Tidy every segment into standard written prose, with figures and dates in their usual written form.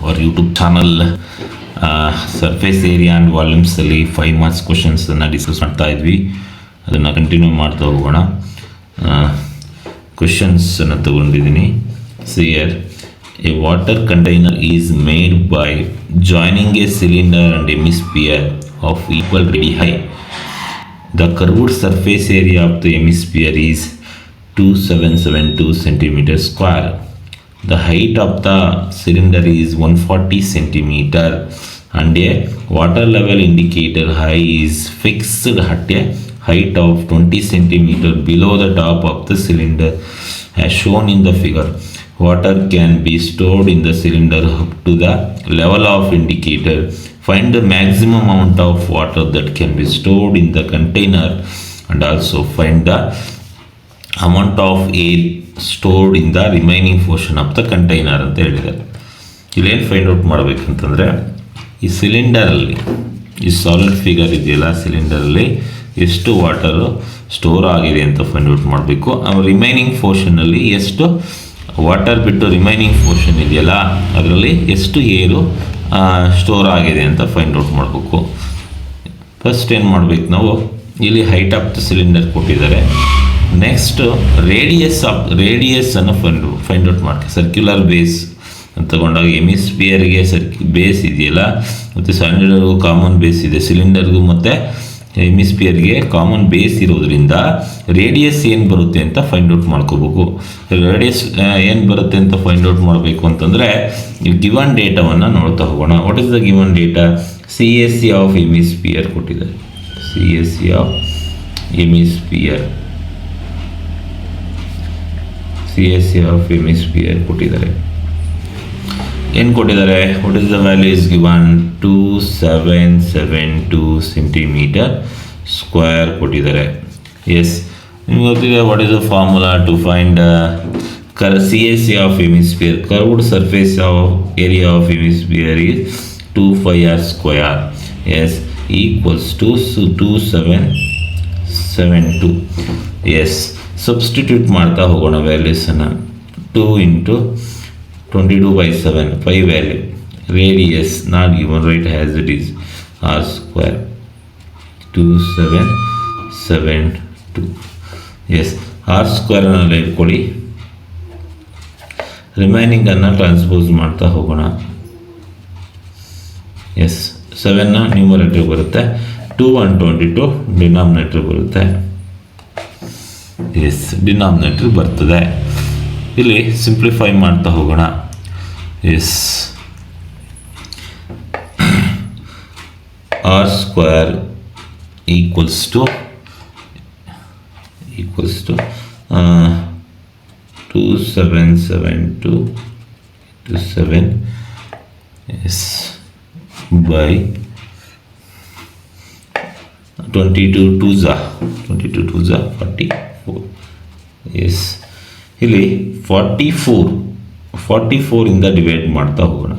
Hour YouTube channel surface area and ವಾಲ್ಯೂಮ್ಸಲ್ಲಿ 5 marks ಕ್ವಶನ್ಸನ್ನು discuss ಮಾಡ್ತಾ ಇದ್ವಿ. ಅದನ್ನು ಕಂಟಿನ್ಯೂ ಮಾಡ್ತಾ ಹೋಗೋಣ. ಕ್ವಶನ್ಸನ್ನು ತಗೊಂಡಿದ್ದೀನಿ. ಸಿಯರ್ a water container is made by joining a cylinder and hemisphere of equal radii. The curved surface area of the hemisphere is 2772 centimeter square. The height of the cylinder is 140 centimeter and a water level indicator high is fixed at a height of 20 centimeter below the top of the cylinder as shown in the figure. Water can be stored in the cylinder up to the level of indicator. Find the maximum amount of water that can be stored in the container and also find the amount of air stored in the remaining portion of the container ಅಂತ ಹೇಳಿದ್ದಾರೆ. ಇಲ್ಲೇನು find out ಮಾಡಬೇಕಂತಂದರೆ, ಈ ಸಿಲಿಂಡರಲ್ಲಿ ಈ solid figure ಇದೆಯಲ್ಲ, ಸಿಲಿಂಡರಲ್ಲಿ ಎಷ್ಟು water store ಆಗಿದೆ ಅಂತ find out ಮಾಡಬೇಕು. ರಿಮೈನಿಂಗ್ ಪೋರ್ಷನಲ್ಲಿ ಎಷ್ಟು ವಾಟರ್ ಬಿಟ್ಟು ರಿಮೈನಿಂಗ್ ಪೋರ್ಷನ್ ಇದೆಯಲ್ಲ ಅದರಲ್ಲಿ ಎಷ್ಟು ಏರು ಸ್ಟೋರ್ ಆಗಿದೆ ಅಂತ ಫೈಂಡ್ ಔಟ್ ಮಾಡಬೇಕು. ಫಸ್ಟ್ ಏನು ಮಾಡಬೇಕು, ನಾವು ಇಲ್ಲಿ ಹೈಟ್ ಆಫ್ ದ ಸಿಲಿಂಡರ್ ಕೊಟ್ಟಿದ್ದಾರೆ. ನೆಕ್ಸ್ಟ್ ರೇಡಿಯಸ್ಸನ್ನು ಫೈಂಡ್ ಔಟ್ ಮಾಡ್ತೀವಿ. ಸರ್ಕ್ಯುಲರ್ ಬೇಸ್ ಅಂತ ತಗೊಂಡಾಗ ಹೆಮಿಸ್ಪಿಯರ್ಗೆ ಬೇಸ್ ಇದೆಯಲ್ಲ, ಮತ್ತು ಸಿಲಿಂಡರ್ಗೂ ಕಾಮನ್ ಬೇಸ್ ಇದೆ. ಸಿಲಿಂಡರ್ಗೂ ಮತ್ತು ಹೆಮಿಸ್ಪಿಯರ್ಗೆ ಕಾಮನ್ ಬೇಸ್ ಇರೋದ್ರಿಂದ ರೇಡಿಯಸ್ ಏನು ಬರುತ್ತೆ ಅಂತ ಫೈಂಡ್ ಔಟ್ ಮಾಡ್ಕೋಬೇಕು. ರೇಡಿಯಸ್ ಏನು ಬರುತ್ತೆ ಅಂತ ಫೈಂಡ್ ಔಟ್ ಮಾಡಬೇಕು ಅಂತಂದರೆ, ಗಿವನ್ ಡೇಟಾವನ್ನು ನೋಡ್ತಾ ಹೋಗೋಣ. What is the given data? C S C of hemisphere ಕೊಟ್ಟಿದ್ದಾರೆ. C S C of hemisphere ಕೊಟ್ಟಿದ್ದಾರೆ. ಏನು ಕೊಟ್ಟಿದ್ದಾರೆ? What is the value is given 2772 centimetre square ಕೊಟ್ಟಿದ್ದಾರೆ. ಎಸ್, ನಿಮ್ಗೆ ಗೊತ್ತಿದೆ what is the formula to find C S C of hemisphere. Curved surface of area of hemisphere is 2πr square. Yes, equals to 2772. Yes, substitute ಮಾಡ್ತಾ ಹೋಗೋಣ ವ್ಯಾಲ್ಯೂಸನ್ನು. 2 into 22/7, 5 value. Radius not given, right as it is, r square 2772. Yes, r square ಅನ್ನು ಇಟ್ಕೊಳ್ಳಿ. Remaining ಅನ್ನು transpose ಮಾಡ್ತಾ ಹೋಗೋಣ. S, 7 numerator ಬರುತ್ತೆ, 2 and 22 denominator ಬರುತ್ತೆ. Yes, denominator ಬರ್ತದೆ. ಇಲ್ಲಿ ಸಿಂಪ್ಲಿಫೈ ಮಾಡ್ತಾ ಹೋಗೋಣ. Yes, R square equals to 2772 to 7 yes by 22 2s 44. Yes, ಇಲ್ಲಿ 44 ಇಂದ ಡಿವೈಡ್ ಮಾಡ್ತಾ ಹೋಗೋಣ.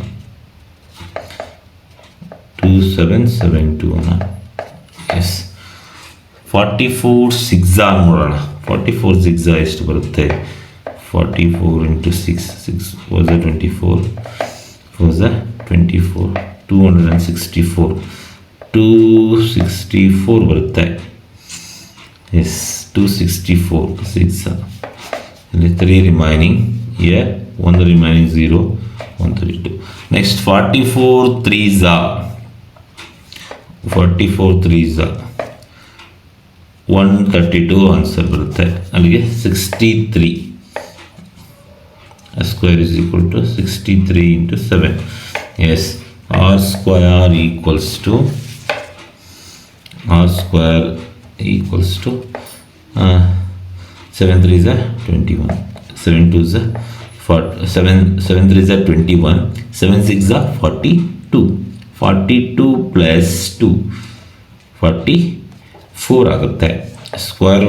2772 ಅನ್ನು. ಎಸ್, 44 ಸಿಕ್ಸಾ ನೋಡೋಣ. 44 ಸಿಕ್ಸಾ ಎಷ್ಟು ಬರುತ್ತೆ? 44 into 6 was a 24, 264 264 ಬರುತ್ತೆ. ಎಸ್, 264 ಸಿಕ್ಸಾ. ಇಲ್ಲಿ 3 remaining, 1 remaining 0, 132. Next 44 3s 132 answer ಬರುತ್ತೆ. ಅಲ್ಲಿಗೆ 63 square is equal to 63 into 7. Yes, R square equals to 7 3s 21, 7 2s 7 3s 21, 7 6s 42, 42 plus 2 44 ಆಗುತ್ತೆ. ಸ್ಕ್ವೇರ್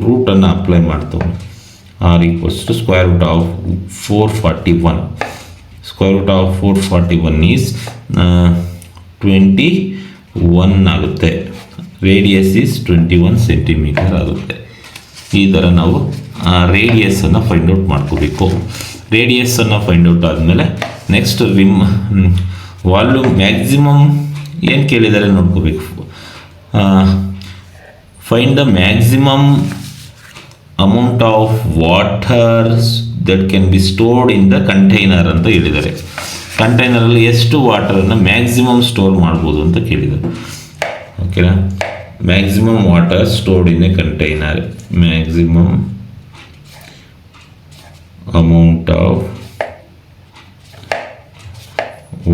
ರೂಟನ್ನು ಅಪ್ಲೈ ಮಾಡ್ತವೆ. R equals to square root of 441. Square root of 441 is 21 ಆಗುತ್ತೆ. Radius is 21 centimetre ಆಗುತ್ತೆ. ಈ ಥರ ನಾವು ರೇಡಿಯಸ್ಸನ್ನು ಫೈಂಡ್ ಔಟ್ ಮಾಡ್ಕೋಬೇಕು. ರೇಡಿಯಸ್ಸನ್ನು find out ಆದಮೇಲೆ ನೆಕ್ಸ್ಟ್ ವಾಲ್ಯೂಮ್ ಮ್ಯಾಕ್ಸಿಮಮ್ ಏನು ಕೇಳಿದ್ದಾರೆ ನೋಡ್ಕೋಬೇಕು. Find the maximum amount of water that can be stored in the container ಅಂತ ಹೇಳಿದ್ದಾರೆ. ಕಂಟೈನರಲ್ಲಿ ಎಷ್ಟು ವಾಟರನ್ನು ಮ್ಯಾಕ್ಸಿಮಮ್ ಸ್ಟೋರ್ ಮಾಡ್ಬೋದು ಅಂತ ಕೇಳಿದ್ದಾರೆ. ಓಕೆನಾ, maximum water stored in a container, maximum amount of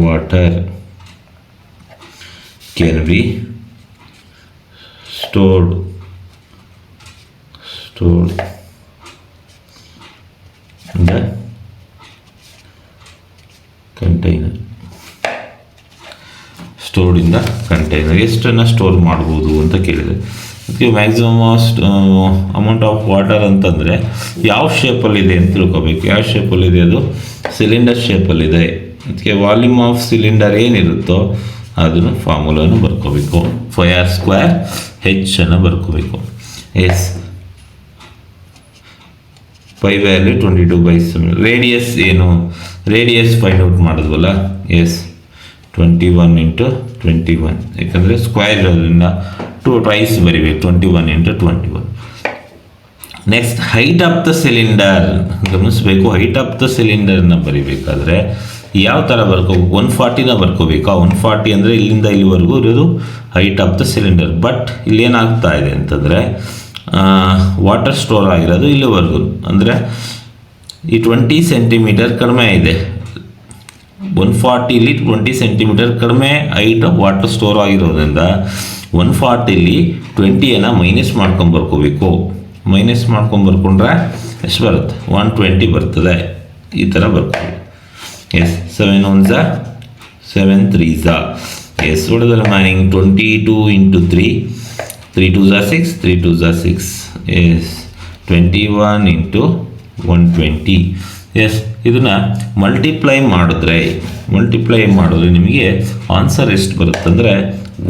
water can be stored in the container. Stored in the container ಎಷ್ಟನ್ನು store ಮಾಡ್ಬೋದು ಅಂತ ಕೇಳಿದೆ. ಅದಕ್ಕೆ ಮ್ಯಾಕ್ಸಿಮಮ್ ಅಮೌಂಟ್ ಆಫ್ ವಾಟರ್ ಅಂತಂದರೆ ಯಾವ ಶೇಪಲ್ಲಿದೆ ಅಂತ ತಿಳ್ಕೊಬೇಕು. ಯಾವ ಶೇಪಲ್ಲಿದೆ? ಅದು ಸಿಲಿಂಡರ್ ಶೇಪಲ್ಲಿದೆ. ಅದಕ್ಕೆ ವಾಲ್ಯೂಮ್ ಆಫ್ ಸಿಲಿಂಡರ್ ಏನಿರುತ್ತೋ ಅದನ್ನು ಫಾರ್ಮುಲಾನು ಬರ್ಕೋಬೇಕು. 5r² H ಅನ್ನು ಬರ್ಕೋಬೇಕು. Yes, pi value 22/7. ರೇಡಿಯಸ್ ಏನು? ರೇಡಿಯಸ್ ಫೈಂಡ್ ಔಟ್ ಮಾಡಿದ್ವಲ್ಲ. ಎಸ್, 21 × 21, ಯಾಕಂದರೆ ಸ್ಕ್ವೇರ್ ಇರೋದ್ರಿಂದ 2 ಟೈಮ್ಸ್ ಬರಿಬೇಕು. 21 × 21. Next height of the cylinder ಗಮನಿಸಬೇಕು. ಹೈಟ್ ಆಫ್ ದ ಸಿಲಿಂಡರ್ನ ಬರಿಬೇಕಾದ್ರೆ ಯಾವ ಥರ ಬರ್ಕೋಬೇಕು? 140ನ ಬರ್ಕೋಬೇಕಾ? 140 ಅಂದರೆ ಇಲ್ಲಿಂದ ಇಲ್ಲಿವರೆಗೂ ಇರೋದು height of the cylinder. But ಇಲ್ಲೇನಾಗ್ತಾ ಇದೆ ಅಂತಂದರೆ ವಾಟರ್ ಸ್ಟೋರ್ ಆಗಿರೋದು ಇಲ್ಲಿವರೆಗೂ, ಅಂದರೆ ಈ 20 ಸೆಂಟಿಮೀಟರ್ ಕಡಿಮೆ ಇದೆ. 140ಲಿ 20 ಸೆಂಟಿಮೀಟರ್ ಕಡಿಮೆ ಹೈಟ್ ವಾಟರ್ ಸ್ಟೋರ್ ಆಗಿರೋದ್ರಿಂದ 140ಲಿ 20ಯನ್ನು ಮೈನಸ್ ಮಾಡ್ಕೊಂಬರ್ಕೋಬೇಕು. ಮೈನಸ್ ಮಾಡ್ಕೊಂಬರ್ಕೊಂಡ್ರೆ ಎಷ್ಟು ಬರುತ್ತೆ? 120 ಬರ್ತದೆ. ಈ ಥರ ಬರ್ಕೋಬೇಕು. Yes, 7 1s 7 3s. Yes, what is the remaining? 22 × 3, 3 2s 6, 3 2s 6. S, 21 × 120. S, ಇದನ್ನು ಮಲ್ಟಿಪ್ಲೈ ಮಾಡಿದ್ರೆ ನಿಮಗೆ ಆನ್ಸರ್ ಎಷ್ಟು ಬರುತ್ತಂದರೆ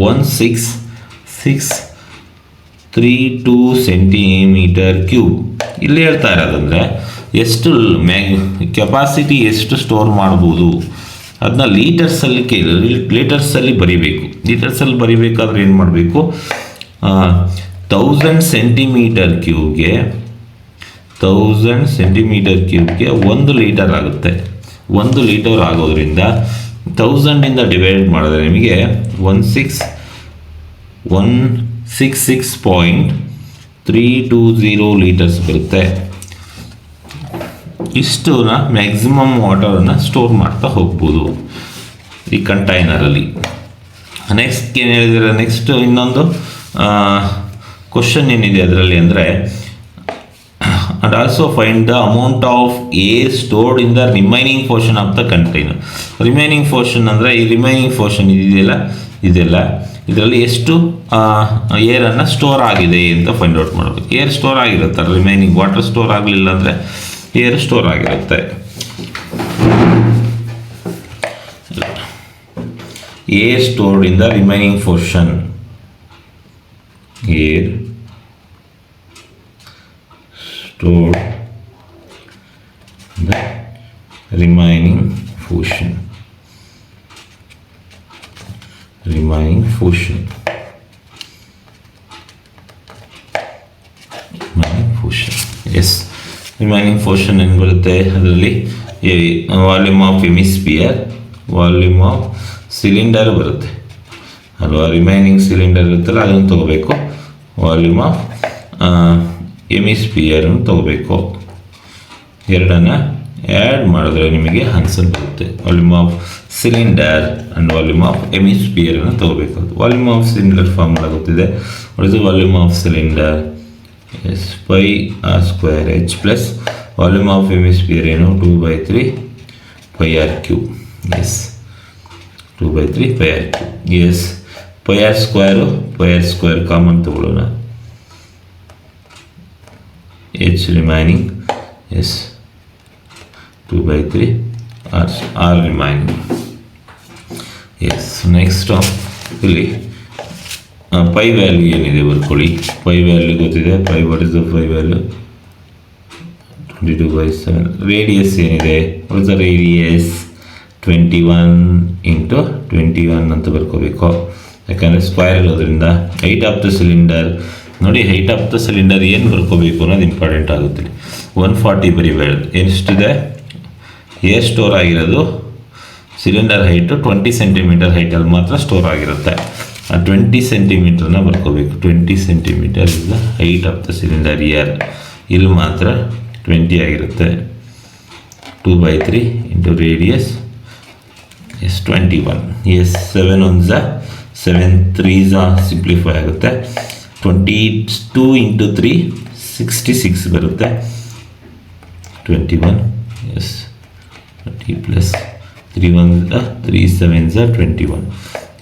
1662 cm³. ಇಲ್ಲಿ ಹೇಳ್ತಾ ಇರೋದಂದರೆ ಎಷ್ಟು ಕೆಪಾಸಿಟಿ ಎಷ್ಟು ಸ್ಟೋರ್ ಮಾಡ್ಬೋದು ಅದನ್ನ ಲೀಟರ್ಸಲ್ಲಿ ಬರಿಬೇಕು. ಲೀಟರ್ಸಲ್ಲಿ ಬರಿಬೇಕಾದ್ರೆ ಏನು ಮಾಡಬೇಕು? 1000 cm³ಗೆ 1000 cm³ಗೆ 1 ಲೀಟರ್ ಆಗುತ್ತೆ. 1 ಲೀಟರ್ ಆಗೋದ್ರಿಂದ 1000ಇಂದ ಡಿವೈಡ್ ಮಾಡಿದ್ರೆ ನಿಮಗೆ 166.320 ಲೀಟರ್ಸ್ ಬರುತ್ತೆ. ಇಷ್ಟನ್ನ ಮ್ಯಾಕ್ಸಿಮಮ್ ವಾಟರನ್ನು ಸ್ಟೋರ್ ಮಾಡ್ತಾ ಹೋಗ್ಬೋದು ಈ ಕಂಟೈನರಲ್ಲಿ. ನೆಕ್ಸ್ಟ್ ಏನು ಹೇಳಿದರೆ, ನೆಕ್ಸ್ಟ್ ಇನ್ನೊಂದು ಕ್ವಶನ್ ಏನಿದೆ ಅದರಲ್ಲಿ ಅಂದರೆ, and also find the amount of air stored in the remaining portion of the container. Remaining portion ಅಂದರೆ ಈ ರಿಮೈನಿಂಗ್ ಪೋರ್ಷನ್ ಇದೆಲ್ಲ ಇದರಲ್ಲಿ ಎಷ್ಟು ಏರನ್ನು ಸ್ಟೋರ್ ಆಗಿದೆ ಅಂತ ಫೈಂಡ್ ಔಟ್ ಮಾಡಬೇಕು. ಏರ್ ಸ್ಟೋರ್ ಆಗಿರುತ್ತೆ, ರಿಮೈನಿಂಗ್ ವಾಟರ್ ಸ್ಟೋರ್ ಆಗಲಿಲ್ಲ ಅಂದರೆ ಏರ್ ಸ್ಟೋರ್ ಆಗಿರುತ್ತೆ. Air stored in the remaining portion, air stored the remaining portion. Yes, remaining portion ಏನು ಬರುತ್ತೆ ಅದರಲ್ಲಿ? Volume of hemisphere, volume of cylinder ಬರುತ್ತೆ ಅಲ್ವಾ? ರಿಮೈನಿಂಗ್ ಸಿಲಿಂಡರ್ ಇರುತ್ತಲ್ಲ ಅದನ್ನು ತಗೋಬೇಕು. ವಾಲ್ಯೂಮ್ ಆಫ್ ಎಮಿಸ್ಫಿಯರನ್ನು ತಗೋಬೇಕು. ಎರಡನ್ನು ಆ್ಯಡ್ ಮಾಡಿದ್ರೆ ನಿಮಗೆ ಆನ್ಸರ್ ಬರುತ್ತೆ. Volume of cylinder and volume of ಎಮಿಸ್ಫಿಯರನ್ನು ತಗೋಬೇಕು. ವಾಲ್ಯೂಮ್ ಆಫ್ ಸಿಲಿಂಡರ್ ಫಾರ್ಮುಲಾ ಗೊತ್ತಿದೆ. What is the volume of cylinder? Yes, πr² H plus volume of hemisphere ಏನು? 2/3 πr³. Yes, 2/3 πr³. Yes, πr² common ತಗೊಳ್ಳೋಣ. H remaining, yes, 2/3 R remaining. Yes, next ಇಲ್ಲಿ pi value ಏನಿದೆ ಬರ್ಕೊಳ್ಳಿ. Pi value ಗೊತ್ತಿದೆ. Pi, what is the pi value? 22/7. Radius ಏನಿದೆ? What is the radius? 21 ಅಂತ ಬರ್ಕೋಬೇಕು, ಯಾಕಂದರೆ ಸ್ಕ್ವೇರ್ ಇರೋದ್ರಿಂದ. ಹೈಟ್ ಆಫ್ ದ ಸಿಲಿಂಡರ್ ನೋಡಿ, ಹೈಟ್ ಆಫ್ ದ ಸಿಲಿಂಡರ್ ಏನು ಬರ್ಕೋಬೇಕು ಅನ್ನೋದು ಇಂಪಾರ್ಟೆಂಟ್ ಆಗುತ್ತೆ. 140 ಬರೀಬೇಡ. ಎಷ್ಟಿದೆ ಏರ್ ಸ್ಟೋರ್ ಆಗಿರೋದು ಸಿಲಿಂಡರ್ ಹೈಟು 20 ಸೆಂಟಿಮೀಟರ್ ಹೈಟಲ್ಲಿ ಮಾತ್ರ ಸ್ಟೋರ್ ಆಗಿರುತ್ತೆ. ಆ 20 ಸೆಂಟಿಮೀಟರ್ನ ಬರ್ಕೋಬೇಕು. 20 centimetre is the height of the cylinder year. ಇಲ್ಲಿ ಮಾತ್ರ 20 ಆಗಿರುತ್ತೆ. 2/3 into radius yes 21. Yes 7 1s 7 3s simplify ಆಗುತ್ತೆ. 22 ಇಂಟು 3 66 ಬರುತ್ತೆ. 21 yes 20 plus 3 1s 3 7s 21.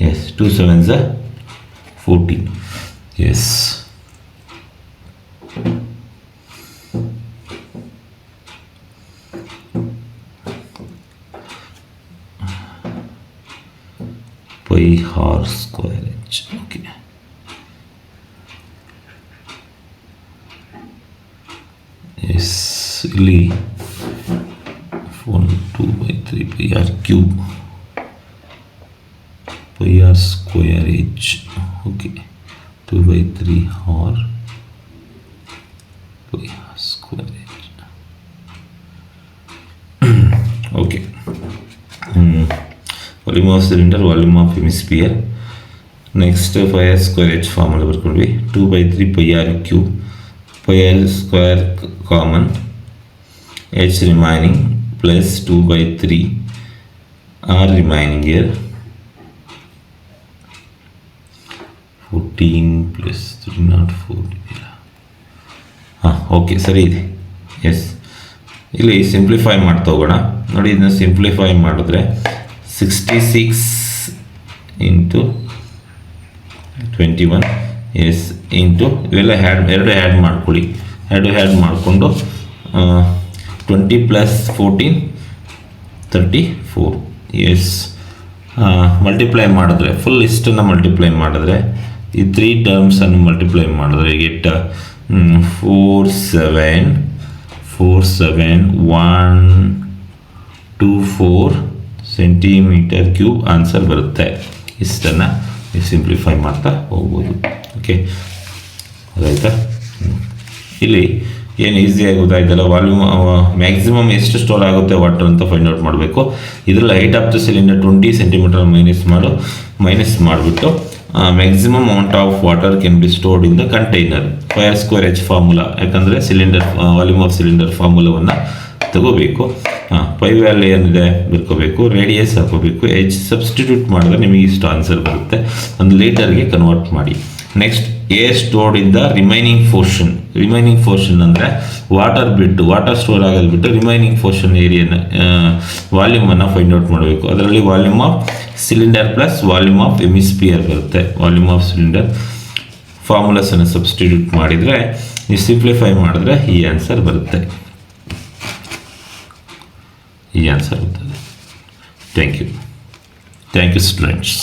Yes 2 7s 14. Yes pi r square h. Okay. Yes, ಇಲ್ಲಿ 2/3 pi r cube pi r square h. Okay, 2/3 r pi r square h. Okay. Volume of cylinder, volume of hemisphere. Next pi r square h formula ಬರ್ಕೊಂಡ್ವಿ. 2/3 pi r cube, pi r square common, h remaining plus 2/3 r remaining here. 14 plus 304. Okay, ಸರಿ ಇದೆ. S, ಇಲ್ಲಿ simplify ಮಾಡ್ತಾ ಹೋಗೋಣ. ನೋಡಿ, ಇದನ್ನ simplify ಮಾಡಿದ್ರೆ 66 into 21 S into ಇವೆಲ್ಲ ಎರಡು ಆ್ಯಡ್ ಮಾಡ್ಕೊಳ್ಳಿ. ಎರಡು ಆ್ಯಡ್ ಮಾಡಿಕೊಂಡು 20 ಪ್ಲಸ್ 14 34. ಎಸ್, ಮಲ್ಟಿಪ್ಲೈ ಮಾಡಿದ್ರೆ ಫುಲ್ ಇಷ್ಟನ್ನು ಮಲ್ಟಿಪ್ಲೈ ಮಾಡಿದ್ರೆ ಈ 3 ಟರ್ಮ್ಸನ್ನು ಮಲ್ಟಿಪ್ಲೈ ಮಾಡಿದ್ರೆ ಗೆಟ್ 47,124 ಸೆಂಟಿಮೀಟರ್ ಕ್ಯೂಬ್ ಆನ್ಸರ್ ಬರುತ್ತೆ. ಇಷ್ಟನ್ನು ನೀವು ಸಿಂಪ್ಲಿಫೈ ಮಾಡ್ತಾ ಹೋಗ್ಬೋದು. ಓಕೆ, ಅದಾಯ್ತಾ? ಇಲ್ಲಿ ಏನು ಈಸಿಯಾಗಿ ಗೊತ್ತಾಯ್ತಲ್ಲ. ವಾಲ್ಯೂಮ್ ಮ್ಯಾಕ್ಸಿಮಮ್ ಎಷ್ಟು ಸ್ಟೋರ್ ಆಗುತ್ತೆ ವಾಟರ್ ಅಂತ ಫೈಂಡ್ ಔಟ್ ಮಾಡಬೇಕು. ಇದರಲ್ಲಿ height of the cylinder 20 centimetre minus ಮಾಡಿಬಿಟ್ಟು maximum amount of water can be stored in the container. pi r square h formula, ಯಾಕಂದರೆ ಸಿಲಿಂಡರ್ ವಾಲ್ಯೂಮ್ ಆಫ್ ಸಿಲಿಂಡರ್ ಫಾರ್ಮುಲಾವನ್ನು ತಗೋಬೇಕು. Pi value ಏನಿದೆ ಬರ್ಕೋಬೇಕು, radius ಹಾಕೋಬೇಕು, h substitute ಮಾಡಿದ್ರೆ ನಿಮಗೆ ಇಷ್ಟು ಆನ್ಸರ್ ಬರುತ್ತೆ. ಒಂದು ಲೀಟರ್ಗೆ ಕನ್ವರ್ಟ್ ಮಾಡಿ. Next, A stored in the remaining portion. Remaining portion ಅಂದರೆ ವಾಟರ್ ಸ್ಟೋರ್ ಆಗೋದು ಬಿಟ್ಟು ರಿಮೈನಿಂಗ್ ಪೋರ್ಷನ್ ಏರಿಯಾನ ವಾಲ್ಯೂಮನ್ನು ಫೈಂಡ್ ಔಟ್ ಮಾಡಬೇಕು. ಅದರಲ್ಲಿ volume of cylinder plus volume of hemisphere ಬರುತ್ತೆ. ವಾಲ್ಯೂಮ್ ಆಫ್ ಸಿಲಿಂಡರ್ ಫಾರ್ಮುಲಾಸನ್ನು ಸಬ್ಸ್ಟಿಟ್ಯೂಟ್ ಮಾಡಿದರೆ, ನೀವು ಸಿಂಪ್ಲಿಫೈ ಮಾಡಿದ್ರೆ ಈ ಆನ್ಸರ್ ಬರುತ್ತೆ. ಈ ಆನ್ಸರ್ ಬರ್ತದೆ. Thank you students.